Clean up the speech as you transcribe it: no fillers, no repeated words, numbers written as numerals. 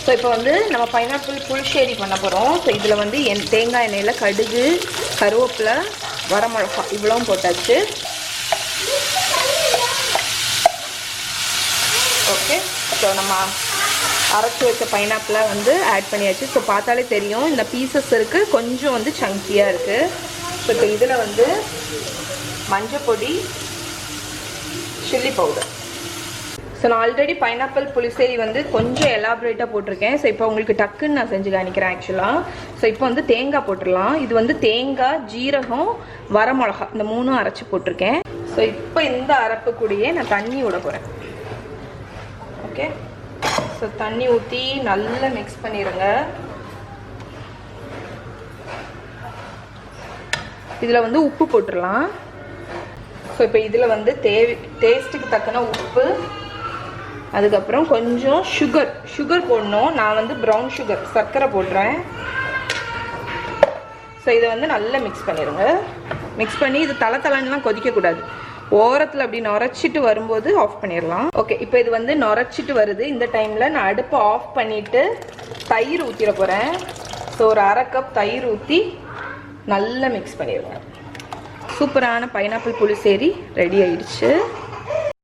So இப்போ வந்து நம்ம பைனாப்பிள் புளிச்சேரி பண்ண போகிறோம். ஸோ இதில் வந்து தேங்காய் எண்ணெயில் கடுகு, கருவேப்பிலை, வரமிளகா இவ்வளவும் போட்டாச்சு. ஓகே, ஸோ நம்ம அரைச்சி வச்ச பைனாப்பிளை வந்து ஆட் பண்ணியாச்சு. ஸோ பார்த்தாலே தெரியும் இந்த பீசஸ் இருக்குது, கொஞ்சம் வந்து சங்கியாக இருக்குது. ஸோ இப்போ இதில் வந்து மஞ்சள் பொடி, சில்லி பவுடர். ஸோ நான் ஆல்ரெடி பைனாப்பிள் புளிசேரி வந்து கொஞ்சம் எலாபரேட்டாக போட்டிருக்கேன். ஸோ இப்போ உங்களுக்கு டக்குன்னு நான் செஞ்சு காணிக்கிறேன் ஆக்சுவலாக. ஸோ இப்போ வந்து தேங்காய் போட்டுடலாம். இது வந்து தேங்காய், ஜீரகம், வரமிளகா இந்த மூணும் அரைச்சி போட்டிருக்கேன். ஸோ இப்போ இந்த அரைப்பு கூடயே நான் தண்ணி விட போகிறேன். ஓகே, ஸோ தண்ணி ஊற்றி நல்லா மிக்ஸ் பண்ணிடுங்க. இதில் வந்து உப்பு போட்டுடலாம். ஸோ இப்போ இதில் வந்து டேஸ்ட்டுக்கு தக்கன உப்பு, அதுக்கப்புறம் கொஞ்சம் சுகர் போடணும். நான் வந்து ப்ரௌன் சுகர் சர்க்கரை போடுறேன். ஸோ இதை வந்து நல்லா மிக்ஸ் பண்ணிடுங்க. மிக்ஸ் பண்ணி இது தளத்தலன்னுலாம் கொதிக்கக்கூடாது. ஓரத்தில் அப்படி நுரைச்சிட்டு வரும்போது ஆஃப் பண்ணிடலாம். ஓகே, இப்போ இது வந்து நுரைச்சிட்டு வருது. இந்த டைமில் நான் அடுப்பை ஆஃப் பண்ணிவிட்டு தயிர் ஊற்றிட போகிறேன். ஸோ ஒரு 1/2 கப் தயிர் ஊற்றி நல்லா மிக்ஸ் பண்ணிடுவேன். சூப்பரான பைனாப்பிள் புளிசேரி ரெடி ஆயிடுச்சு.